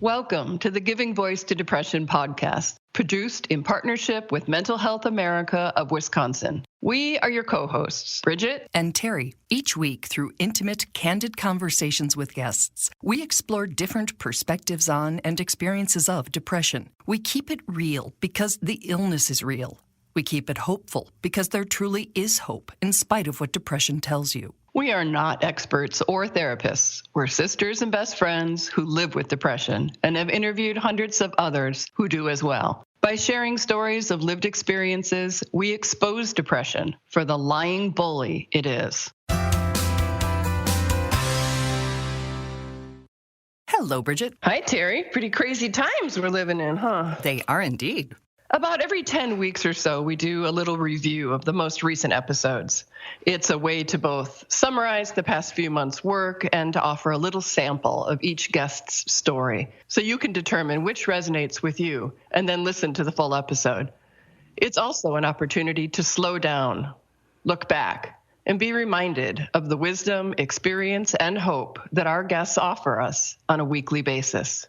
Welcome to the Giving Voice to Depression podcast, produced in partnership with Mental Health America of Wisconsin. We are your co-hosts, Bridget and Terry. Each week, through intimate, candid conversations with guests, we explore different perspectives on and experiences of depression. We keep it real because the illness is real. We keep it hopeful because there truly is hope in spite of what depression tells you. We are not experts or therapists. We're sisters and best friends who live with depression and have interviewed hundreds of others who do as well. By sharing stories of lived experiences, we expose depression for the lying bully it is. Hello, Bridget. Hi, Terry. Pretty crazy times we're living in, huh? They are indeed. About every 10 weeks or so, we do a little review of the most recent episodes. It's a way to both summarize the past few months' work and to offer a little sample of each guest's story, so you can determine which resonates with you and then listen to the full episode. It's also an opportunity to slow down, look back, and be reminded of the wisdom, experience, and hope that our guests offer us on a weekly basis.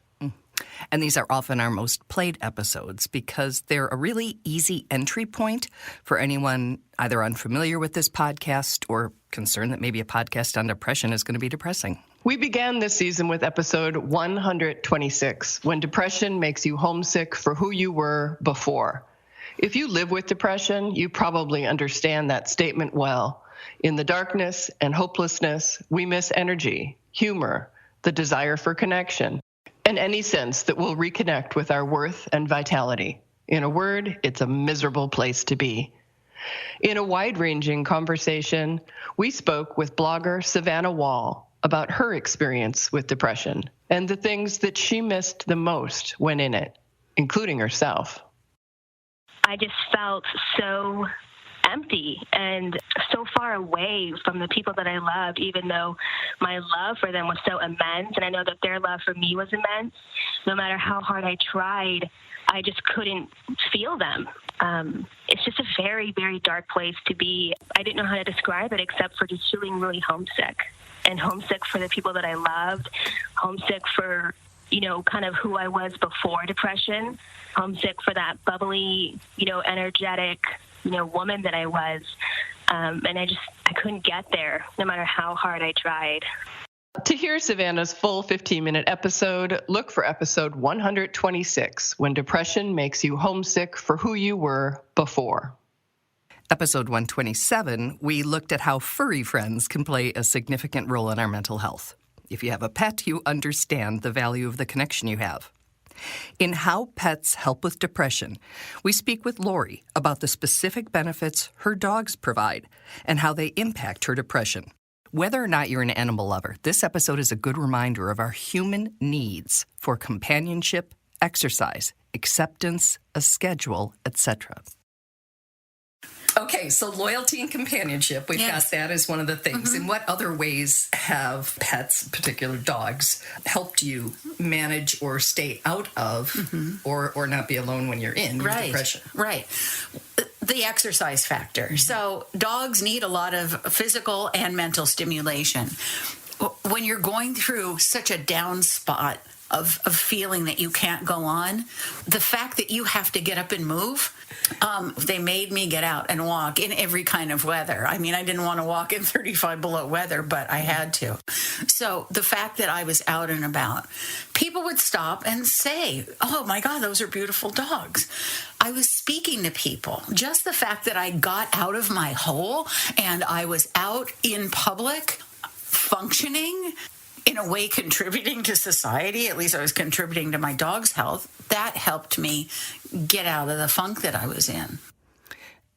And these are often our most played episodes because they're a really easy entry point for anyone either unfamiliar with this podcast or concerned that maybe a podcast on depression is going to be depressing. We began this season with episode 126, When Depression Makes You Homesick for Who You Were Before. If you live with depression, you probably understand that statement well. In the darkness and hopelessness, we miss energy, humor, the desire for connection, and any sense that we'll reconnect with our worth and vitality. In a word, it's a miserable place to be. In a wide-ranging conversation, we spoke with blogger Savannah Wall about her experience with depression and the things that she missed the most when in it, including herself. I just felt so empty and so far away from the people that I loved, even though my love for them was so immense, and I know that their love for me was immense. No matter how hard I tried, I just couldn't feel them. It's just a very, very dark place to be. I didn't know how to describe it except for just feeling really homesick, and homesick for the people that I loved, homesick for, kind of who I was before depression, homesick for that bubbly, energetic, woman that I was. And I couldn't get there no matter how hard I tried. To hear Savannah's full 15-minute episode, look for episode 126, When Depression Makes You Homesick for Who You Were Before. Episode 127, we looked at how furry friends can play a significant role in our mental health. If you have a pet, you understand the value of the connection you have. In How Pets Help with Depression, we speak with Lori about the specific benefits her dogs provide and how they impact her depression. Whether or not you're an animal lover, this episode is a good reminder of our human needs for companionship, exercise, acceptance, a schedule, etc. Okay, so loyalty and companionship, we've got that as one of the things. In what other ways have pets, particular dogs, helped you manage or stay out of or not be alone when you're in your depression? Right. The exercise factor. So dogs need a lot of physical and mental stimulation. When you're going through such a down spot of feeling that you can't go on, the fact that you have to get up and move, they made me get out and walk in every kind of weather. I mean, I didn't want to walk in 35 below weather, but I had to. So the fact that I was out and about, people would stop and say, "Oh my God, those are beautiful dogs." I was speaking to people. Just the fact that I got out of my hole and I was out in public functioning, in a way contributing to society, at least I was contributing to my dog's health, that helped me get out of the funk that I was in.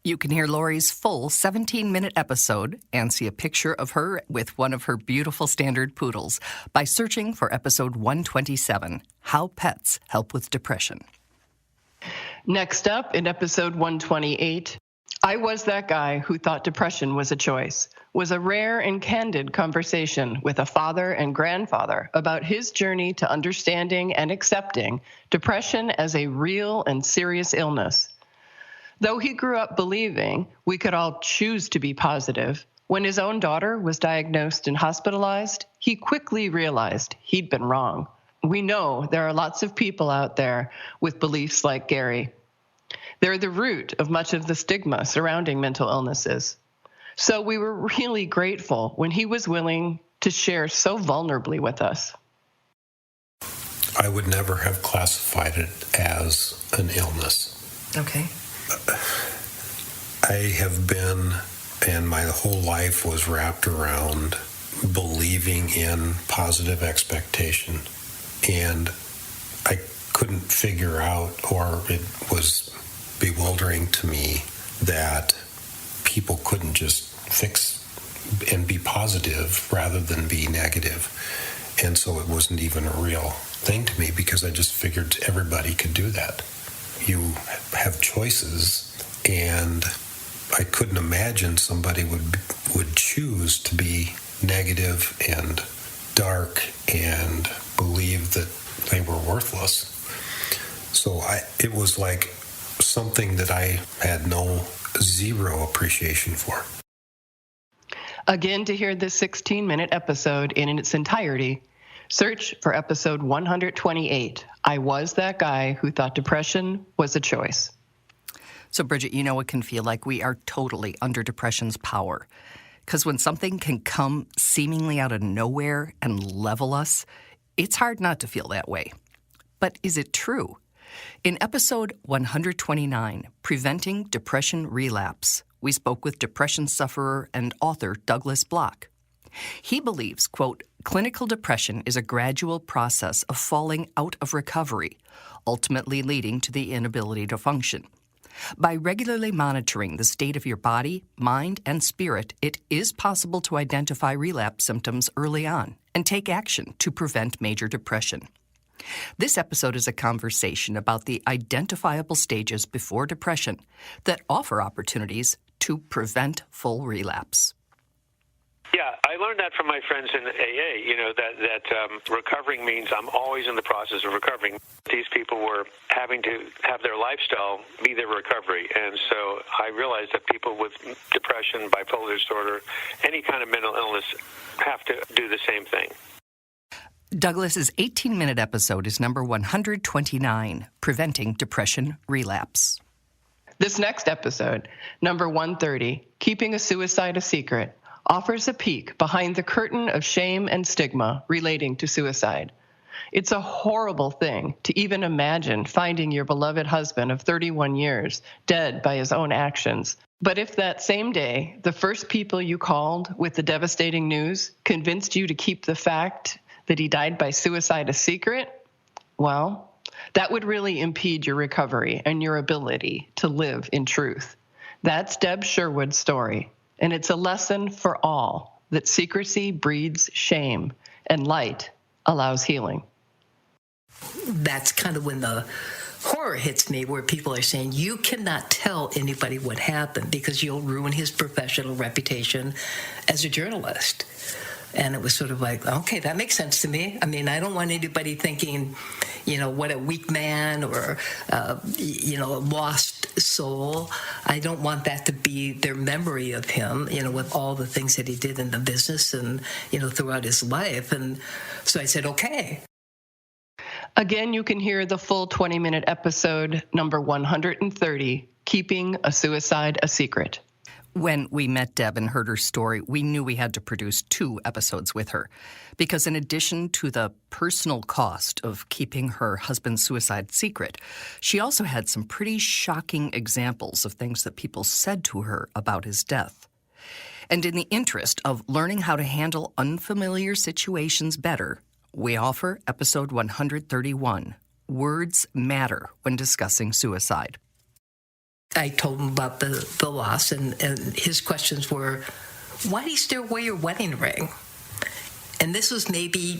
You can hear Lori's full 17-minute episode and see a picture of her with one of her beautiful standard poodles by searching for episode 127, How Pets Help with Depression. Next up, in episode 128, I Was That Guy Who Thought Depression Was a Choice, was a rare and candid conversation with a father and grandfather about his journey to understanding and accepting depression as a real and serious illness. Though he grew up believing we could all choose to be positive, when his own daughter was diagnosed and hospitalized, he quickly realized he'd been wrong. We know there are lots of people out there with beliefs like Gary. They're the root of much of the stigma surrounding mental illnesses. So we were really grateful when he was willing to share so vulnerably with us. I would never have classified it as an illness. Okay. I have been, and my whole life was wrapped around believing in positive expectation. And I couldn't figure out, or it was bewildering to me, that people couldn't just fix and be positive rather than be negative. And so it wasn't even a real thing to me because I just figured everybody could do that. You have choices, and I couldn't imagine somebody would choose to be negative and dark and believe that they were worthless. So it was like something that I had zero appreciation for. Again, to hear this 16-minute episode in its entirety, search for episode 128, I Was That Guy Who Thought Depression Was a Choice. So, Bridget, you know it can feel like we are totally under depression's power. Because when something can come seemingly out of nowhere and level us, it's hard not to feel that way. But is it true? In episode 129, Preventing Depression Relapse, we spoke with depression sufferer and author Douglas Bloch. He believes, quote, clinical depression is a gradual process of falling out of recovery, ultimately leading to the inability to function. By regularly monitoring the state of your body, mind, and spirit, it is possible to identify relapse symptoms early on and take action to prevent major depression. This episode is a conversation about the identifiable stages before depression that offer opportunities to prevent full relapse. Yeah, I learned that from my friends in AA, that recovering means I'm always in the process of recovering. These people were having to have their lifestyle be their recovery. And so I realized that people with depression, bipolar disorder, any kind of mental illness have to do the same thing. Douglas's 18-minute episode is number 129, Preventing Depression Relapse. This next episode, number 130, Keeping a Suicide a Secret, offers a peek behind the curtain of shame and stigma relating to suicide. It's a horrible thing to even imagine finding your beloved husband of 31 years dead by his own actions. But if that same day, the first people you called with the devastating news convinced you to keep the fact that he died by suicide a secret, well, that would really impede your recovery and your ability to live in truth. That's Deb Sherwood's story, and it's a lesson for all that secrecy breeds shame and light allows healing. That's kind of when the horror hits me, where people are saying, you cannot tell anybody what happened because you'll ruin his professional reputation as a journalist. And it was sort of like, okay, that makes sense to me. I mean, I don't want anybody thinking, what a weak man or, a lost soul. I don't want that to be their memory of him, with all the things that he did in the business and, throughout his life. And so I said, okay. Again, you can hear the full 20-minute episode, number 130, Keeping a Suicide a Secret. When we met Deb and heard her story, we knew we had to produce 2 episodes with her because in addition to the personal cost of keeping her husband's suicide secret, she also had some pretty shocking examples of things that people said to her about his death. And in the interest of learning how to handle unfamiliar situations better, we offer episode 131, Words Matter When Discussing Suicide. I told him about the loss, and his questions were, why do you still wear your wedding ring? And this was maybe,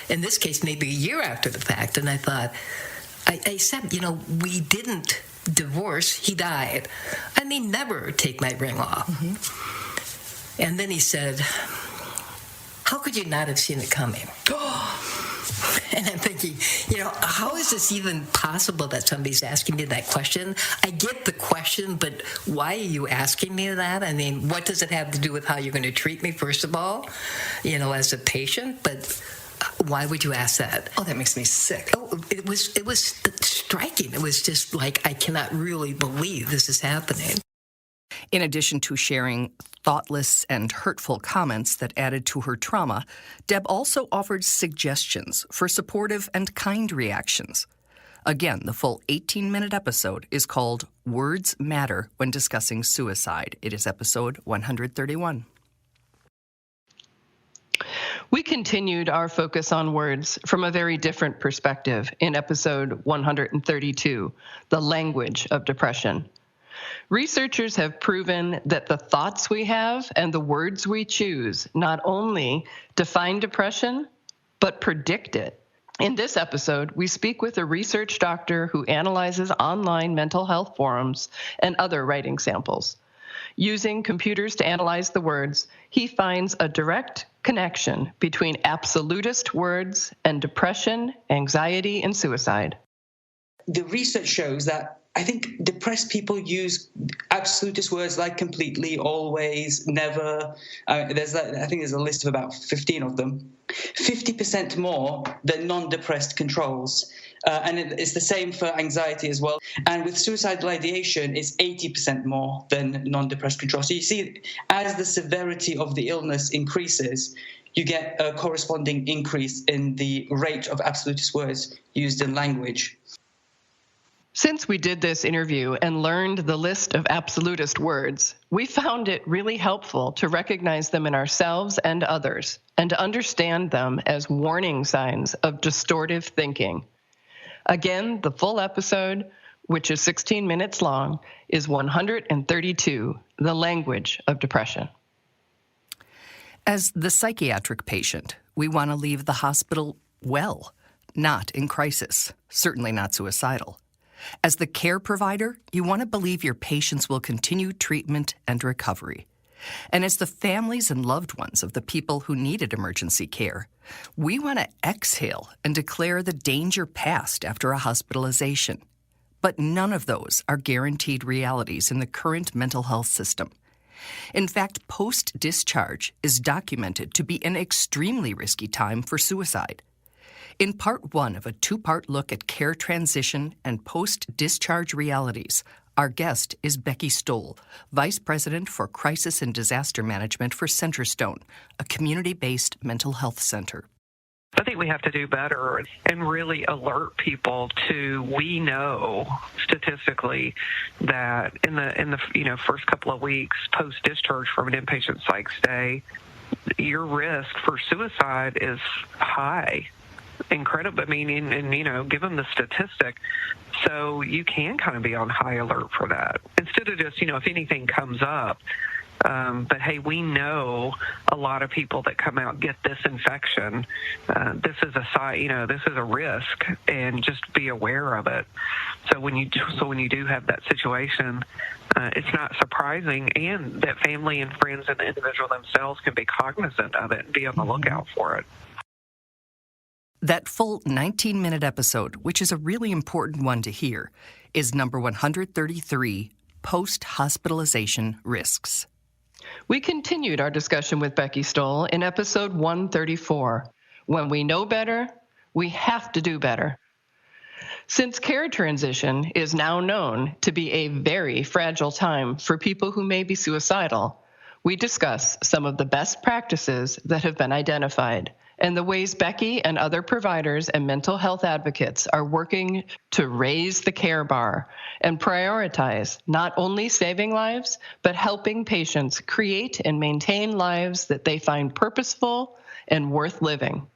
in this case, maybe a year after the fact. And I thought, I said, we didn't divorce. He died. I may never take my ring off. Mm-hmm. And then he said, how could you not have seen it coming? And I'm thinking, how is this even possible that somebody's asking me that question? I get the question, but why are you asking me that? I mean, what does it have to do with how you're going to treat me, first of all, as a patient? But Why would you ask that? Oh, that makes me sick. Oh, it was striking. It was just like, I cannot really believe this is happening. In addition to sharing thoughtless and hurtful comments that added to her trauma, Deb also offered suggestions for supportive and kind reactions. Again, the full 18-minute episode is called Words Matter When Discussing Suicide. It is episode 131. We continued our focus on words from a very different perspective in episode 132, The Language of Depression. Researchers have proven that the thoughts we have and the words we choose not only define depression, but predict it. In this episode, we speak with a research doctor who analyzes online mental health forums and other writing samples. Using computers to analyze the words, he finds a direct connection between absolutist words and depression, anxiety, and suicide. The research shows that I think depressed people use absolutist words like completely, always, never. I think there's a list of about 15 of them. 50% more than non-depressed controls. And it's the same for anxiety as well. And with suicidal ideation, it's 80% more than non-depressed controls. So you see, as the severity of the illness increases, you get a corresponding increase in the rate of absolutist words used in language. Since we did this interview and learned the list of absolutist words, we found it really helpful to recognize them in ourselves and others, and to understand them as warning signs of distortive thinking. Again, the full episode, which is 16 minutes long, is 132, The Language of Depression. As the psychiatric patient, we want to leave the hospital well, not in crisis, certainly not suicidal. As the care provider, you want to believe your patients will continue treatment and recovery. And as the families and loved ones of the people who needed emergency care, we want to exhale and declare the danger past after a hospitalization. But none of those are guaranteed realities in the current mental health system. In fact, post-discharge is documented to be an extremely risky time for suicide. In part one of a two-part look at care transition and post-discharge realities, our guest is Becky Stoll, Vice President for Crisis and Disaster Management for Centerstone, a community-based mental health center. I think we have to do better and really alert people to, we know statistically that in the first couple of weeks post-discharge from an inpatient psych stay, your risk for suicide is high. Incredible. I mean, and give them the statistic. So you can kind of be on high alert for that. Instead of just, if anything comes up, but hey, we know a lot of people that come out get this infection. This is a risk, and just be aware of it. So when you do have that situation, it's not surprising, and that family and friends and the individual themselves can be cognizant of it and be on the lookout for it. That full 19-minute episode, which is a really important one to hear, is number 133, Post-hospitalization Risks. We continued our discussion with Becky Stoll in episode 134. When we know better, we have to do better. Since care transition is now known to be a very fragile time for people who may be suicidal, we discuss some of the best practices that have been identified and the ways Becky and other providers and mental health advocates are working to raise the care bar and prioritize not only saving lives, but helping patients create and maintain lives that they find purposeful and worth living.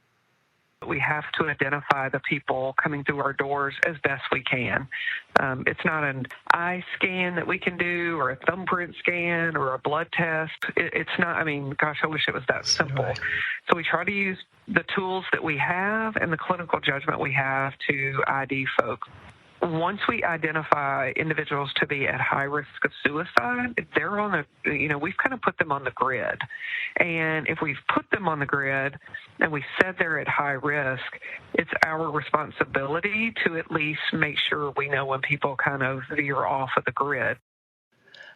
We have to identify the people coming through our doors as best we can. It's not an eye scan that we can do or a thumbprint scan or a blood test. It's not, I wish it was that simple. Right. So we try to use the tools that we have and the clinical judgment we have to ID folks. Once we identify individuals to be at high risk of suicide, they're on we've kind of put them on the grid. And if we've put them on the grid and we said they're at high risk, it's our responsibility to at least make sure we know when people kind of veer off of the grid.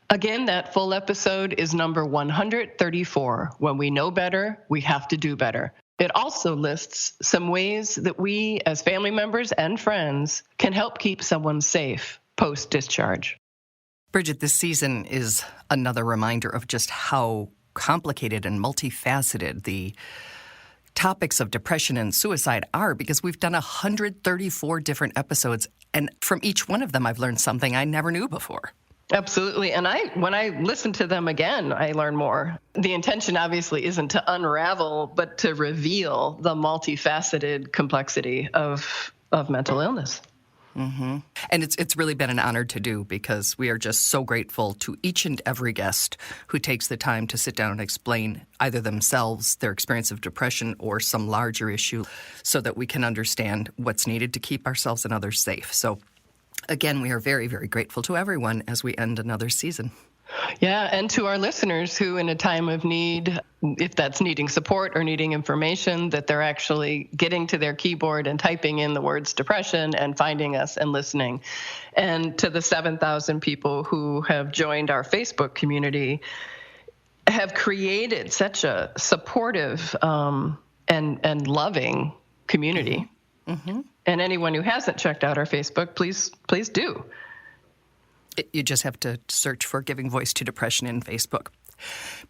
Again, that full episode is number 134. When we know better, we have to do better. It also lists some ways that we, as family members and friends, can help keep someone safe post-discharge. Bridget, this season is another reminder of just how complicated and multifaceted the topics of depression and suicide are, because we've done 134 different episodes, and from each one of them I've learned something I never knew before. Absolutely. And when I listen to them again, I learn more. The intention obviously isn't to unravel, but to reveal the multifaceted complexity of mental illness. Mm-hmm. And it's really been an honor to do, because we are just so grateful to each and every guest who takes the time to sit down and explain either themselves, their experience of depression, or some larger issue, so that we can understand what's needed to keep ourselves and others safe. So again, we are very, very grateful to everyone as we end another season. Yeah, and to our listeners who, in a time of need, if that's needing support or needing information, that they're actually getting to their keyboard and typing in the words depression and finding us and listening. And to the 7,000 people who have joined our Facebook community, have created such a supportive and loving community. Mm-hmm. And anyone who hasn't checked out our Facebook, please do. You just have to search for Giving Voice to Depression in Facebook.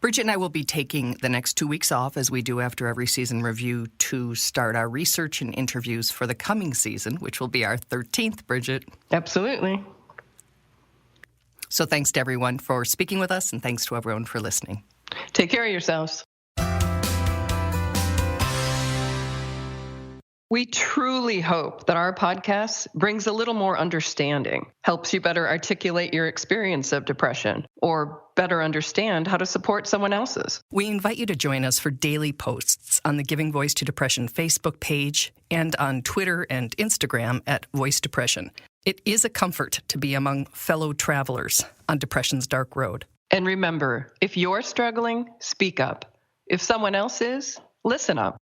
Bridget and I will be taking the next 2 weeks off, as we do after every season review, to start our research and interviews for the coming season, which will be our 13th, Bridget. Absolutely. So thanks to everyone for speaking with us, and thanks to everyone for listening. Take care of yourselves. We truly hope that our podcast brings a little more understanding, helps you better articulate your experience of depression, or better understand how to support someone else's. We invite you to join us for daily posts on the Giving Voice to Depression Facebook page and on Twitter and Instagram at Voice Depression. It is a comfort to be among fellow travelers on depression's dark road. And remember, if you're struggling, speak up. If someone else is, listen up.